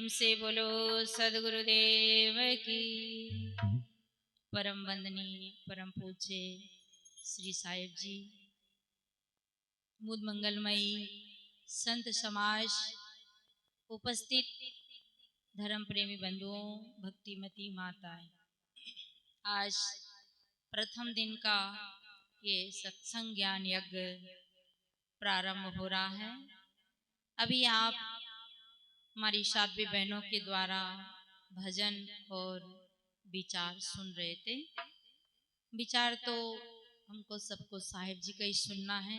प्रेम से बोलो सदगुरुदेव की। परम वंदनीय परम पूज्य श्री साहिब जी, मुद मंगलमयी संत समाज, उपस्थित धर्म प्रेमी बंधुओं, भक्तिमती माताएं, आज प्रथम दिन का ये सत्संग ज्ञान यज्ञ प्रारंभ हो रहा है। अभी आप हमारी साध्वी बहनों के द्वारा भजन और विचार सुन रहे थे। विचार तो हमको सबको साहिब जी का ही सुनना है,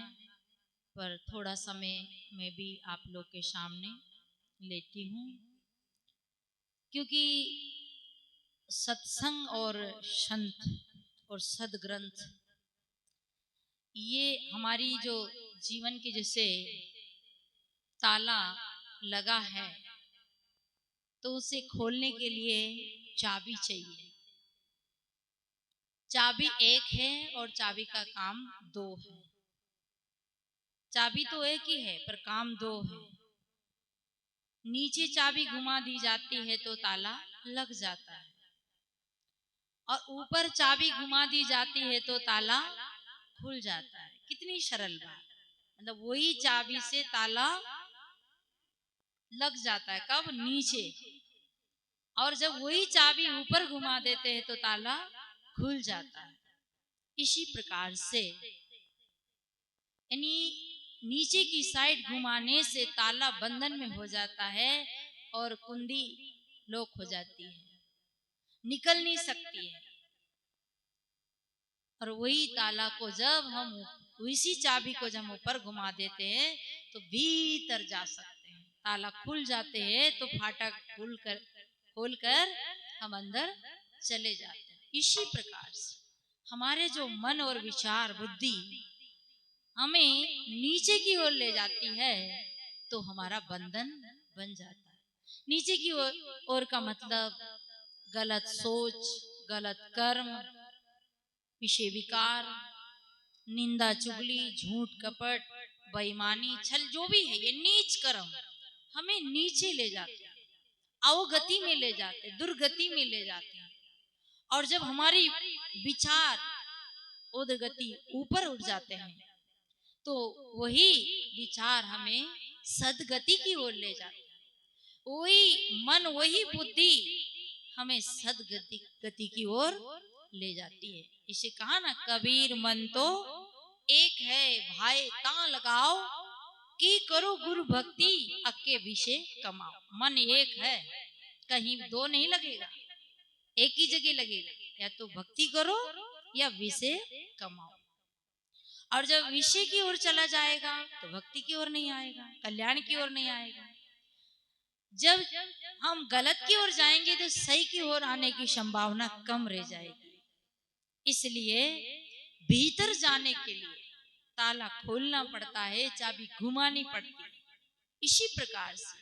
पर थोड़ा समय मैं भी आप लोग के सामने लेती हूँ, क्योंकि सत्संग और संत और सदग्रंथ ये हमारी जो जीवन के जैसे ताला लगा है, तो उसे खोलने के लिए चाबी चाहिए। चाबी एक है और चाबी का काम दो है। चाबी तो एक ही है पर काम दो है। नीचे चाबी घुमा दी जाती है तो ताला लग जाता है, और ऊपर चाबी घुमा दी जाती है तो ताला खुल जाता है। कितनी सरल बात, मतलब वही चाबी से ताला लग जाता है, कब? नीचे। और जब वही चाबी ऊपर घुमा देते हैं तो ताला खुल जाता है। इसी प्रकार से यानी नीचे की साइड घुमाने से ताला बंधन में हो जाता है और कुंडी लॉक हो जाती है, निकल नहीं सकती है। और वही ताला को जब हम उसी चाबी को जब हम ऊपर घुमा देते हैं तो भीतर जा सकते हैं, ताला खुल जाते हैं, तो फाटक खोलकर हम अंदर चले जाते हैं। इसी प्रकार से हमारे जो मन और विचार बुद्धि हमें नीचे की ओर ले जाती है तो हमारा बंधन बन जाता है। नीचे की ओर का मतलब गलत सोच, गलत कर्म, विषय विकार, निंदा चुगली, झूठ कपट, बेईमानी, छल, जो भी है ये नीच कर्म हमें नीचे ले जाते हैं, अवगति में ले जाते हैं, दुर्गति में ले जाते हैं। और जब हमारी विचार उदगति ऊपर उठ जाते हैं तो वही विचार हमें सदगति की ओर ले जाते हैं। वही मन, वही बुद्धि हमें सदगति की ओर ले जाती है। इसे कहा ना, कबीर मन तो एक है भाई ता लगाओ, की करो गुरु भक्ति अक्के विषय कमाओ। मन एक है, कहीं दो नहीं लगेगा, एक ही जगह लगेगा, या तो भक्ति करो या विषय कमाओ। और जब विषय की ओर चला जाएगा तो भक्ति की ओर नहीं आएगा, कल्याण की ओर नहीं आएगा। जब हम गलत की ओर जाएंगे तो सही की ओर आने की संभावना कम रह जाएगी। इसलिए भीतर जाने के लिए ताला खोलना पड़ता है, चाबी घुमानी पड़ती है। इसी प्रकार से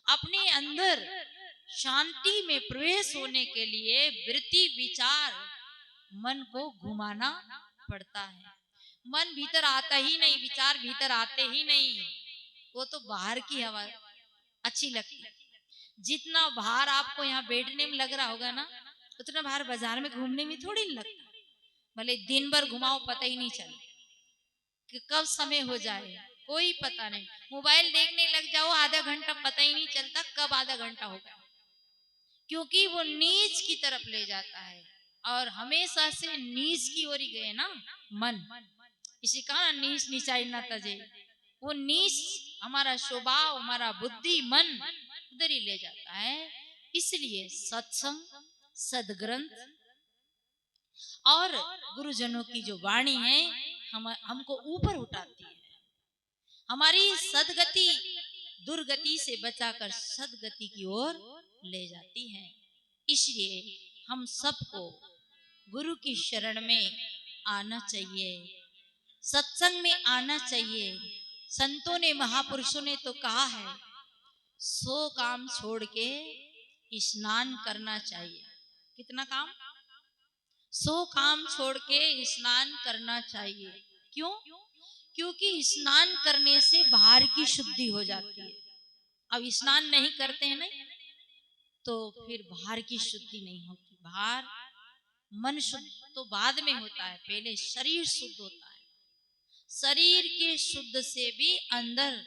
अपने अंदर शांति में प्रवेश होने के लिए वृत्ति, विचार, मन को घुमाना पड़ता है। मन भीतर आता ही नहीं, विचार भीतर आते ही नहीं, वो तो बाहर की हवा अच्छी लगती है। जितना बाहर आपको यहाँ बैठने में लग रहा होगा ना, उतना बाहर बाजार में घूमने में थोड़ी नहीं लगता। भले दिन भर घुमाओ पता ही नहीं चले कि कब समय हो जाए, कोई पता नहीं। मोबाइल देखने लग जाओ आधा घंटा, पता ही नहीं चलता कब आधा घंटा होगा, क्योंकि वो नीच की तरफ ले जाता है और हमेशा से नीच की ओर ही गए ना मन। इसी कहा नीच नीचाई ना तजे, वो नीच हमारा स्वभाव, हमारा बुद्धि, मन उधर ही ले जाता है। इसलिए सत्संग, सदग्रंथ और गुरुजनों की जो वाणी है हमको ऊपर उठाती है, हमारी सदगति दुर्गति से बचाकर सदगति की ओर ले जाती है। इसलिए हम सबको गुरु की शरण में आना चाहिए, सत्संग में आना चाहिए। संतों ने, महापुरुषों ने तो कहा है, 100 काम छोड़ के स्नान करना चाहिए। कितना काम? 100 काम छोड़ के स्नान करना चाहिए। क्यों? क्योंकि स्नान करने से बाहर की शुद्धि हो जाती है। अब स्नान नहीं करते हैं ना, तो फिर बाहर की शुद्धि नहीं होती। बाहर मन शुद्ध तो बाद में होता है, पहले शरीर शुद्ध होता है। शरीर के शुद्ध से भी अंदर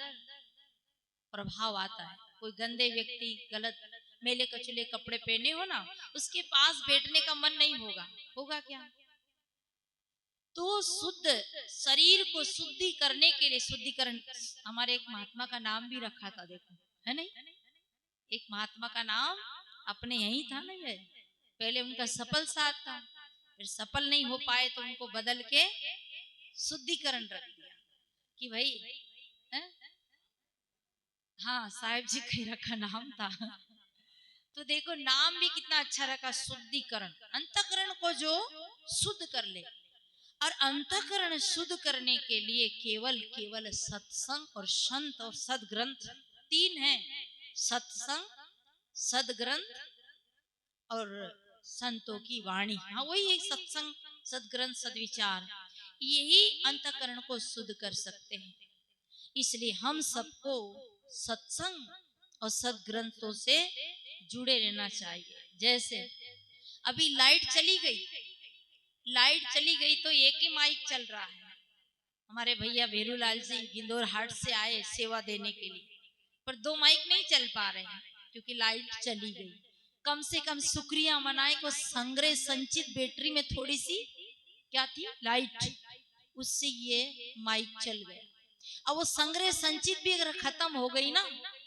प्रभाव आता है। कोई गंदे व्यक्ति गलत मेले कचले कपड़े पहने हो ना, उसके पास बैठने का मन नहीं होगा। होगा क्या? तो शुद्ध शरीर को शुद्धि करने के लिए, शुद्धिकरण, हमारे एक महात्मा का नाम भी रखा था, देखो है नहीं, एक महात्मा का नाम अपने यही था ना। ये पहले उनका सफल साथ था, फिर सफल नहीं हो पाए तो उनको बदल के शुद्धिकरण रख दिया कि भाई है? हाँ, साहिब जी खैरा का नाम था। तो देखो नाम भी कितना अच्छा रखा, शुद्धिकरण। अंतःकरण को जो शुद्ध कर ले, और अंतःकरण शुद्ध करने के लिए केवल सत्संग और संत और सदग्रंथ, तीन हैं, सत्संग, सदग्रंथ और संतों की वाणी। हाँ, वही एक सत्संग, सदग्रंथ, सदविचार, यही अंतःकरण को शुद्ध कर सकते हैं। इसलिए हम सबको सत्संग और सदग्रंथों से जुड़े रहना चाहिए। जैसे अभी लाइट चली गई तो एक ही माइक चल रहा है। हमारे भैया भेरूलाल जी गिंदौर हाट से आए सेवा देने के लिए, पर दो माइक नहीं चल पा रहे हैं क्योंकि लाइट चली गई। कम से कम शुक्रिया मनाए को संग्रह संचित बैटरी में थोड़ी सी क्या थी, लाइट, उससे ये माइक चल गया। अब वो संग्रह संचित भी अगर खत्म हो गई ना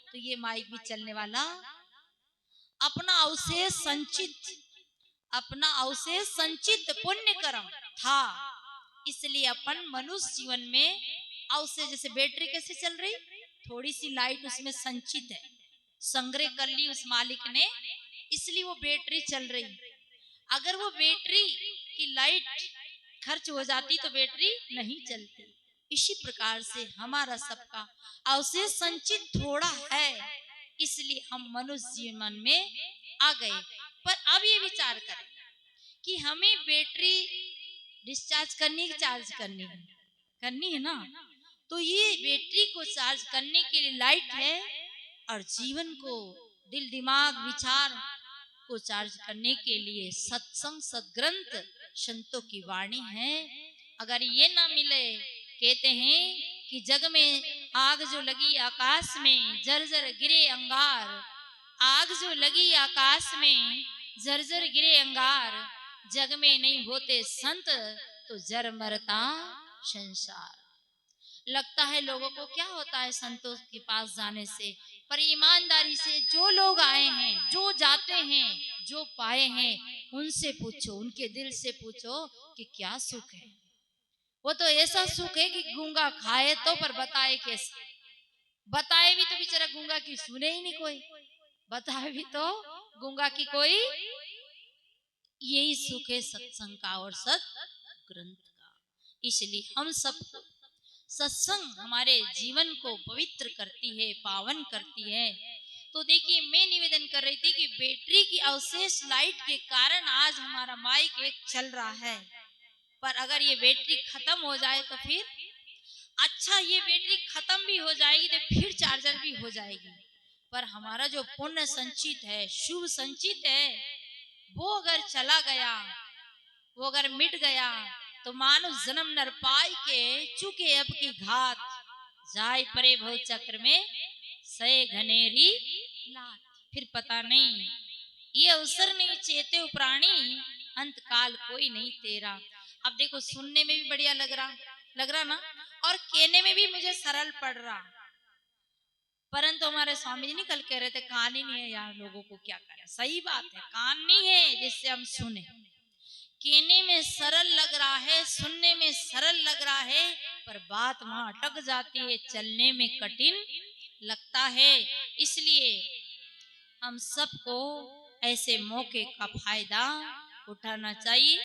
तो ये माइक भी चलने वाला। अपना अवशेष संचित पुण्य कर्म था, इसलिए अपन मनुष्य जीवन में अवशेष, जैसे बैटरी कैसे चल रही, थोड़ी सी लाइट उसमें संचित है, संग्रह कर ली उस मालिक ने, इसलिए वो बैटरी चल रही। अगर वो बैटरी की लाइट खर्च हो जाती तो बैटरी नहीं चलती। इसी प्रकार से हमारा सबका अवशेष संचित थोड़ा है, इसलिए हम मनुष्य जीवन में आ गए। पर अब ये विचार करें कि हमें बैटरी डिस्चार्ज करनी कि चार्ज करनी है ना। तो ये बैटरी को चार्ज करने के लिए लाइट है, और जीवन को, दिल दिमाग विचार को चार्ज करने के लिए सत्संग, सदग्रंथ, संतों की वाणी है। अगर ये ना मिले, कहते हैं कि जग में आग जो लगी आकाश में, जर्जर गिरे अंगार। आग जो लगी आकाश में, जर्जर गिरे अंगार। जग में नहीं होते संत तो जर मरता संसार। लगता है लोगों को क्या होता है संतों के पास जाने से, पर ईमानदारी से जो लोग आए हैं, जो जाते हैं, जो पाए हैं, उनसे पूछो, उनके दिल से पूछो कि क्या सुख है। वो तो ऐसा सुख है कि गूंगा खाए तो, पर बताए कैसे, बताए भी तो बेचारा गूंगा की सुने ही नहीं कोई, बताए भी तो गूंगा की कोई। यही सुख है सत्संग का और सदग्रंथ का। इसलिए हम सब, सत्संग हमारे जीवन को पवित्र करती है, पावन करती है। तो देखिए, मैं निवेदन कर रही थी कि बैटरी की अवशेष लाइट के कारण आज हमारा माइक एक चल रहा है, पर अगर ये बैटरी खत्म हो जाए तो फिर अच्छा, ये बैटरी खत्म भी हो जाएगी तो फिर चार्जर भी हो जाएगी, पर हमारा जो पुण्य संचित है, शुभ संचित है, वो अगर चला गया, वो अगर मिट गया तो मानुष जन्म नर पाई के चुके अब की घात। जाय परे भव चक्र में सय घनेरी लात। फिर पता नहीं, ये अवसर नहीं चेते प्राणी, अंत काल कोई नहीं तेरा। अब देखो, सुनने में भी बढ़िया लग रहा ना, और कहने में भी मुझे सरल पड़ रहा, परंतु हमारे स्वामी जी नहीं कल कह रहे थे कान ही नहीं है यार, लोगों को क्या करें। सही बात है, कान नहीं है जिससे हम सुने। कहने में सरल लग रहा है, सुनने में सरल लग रहा है, पर बात वहां अटक जाती है, चलने में कठिन लगता है। इसलिए हम सबको ऐसे मौके का फायदा उठाना चाहिए।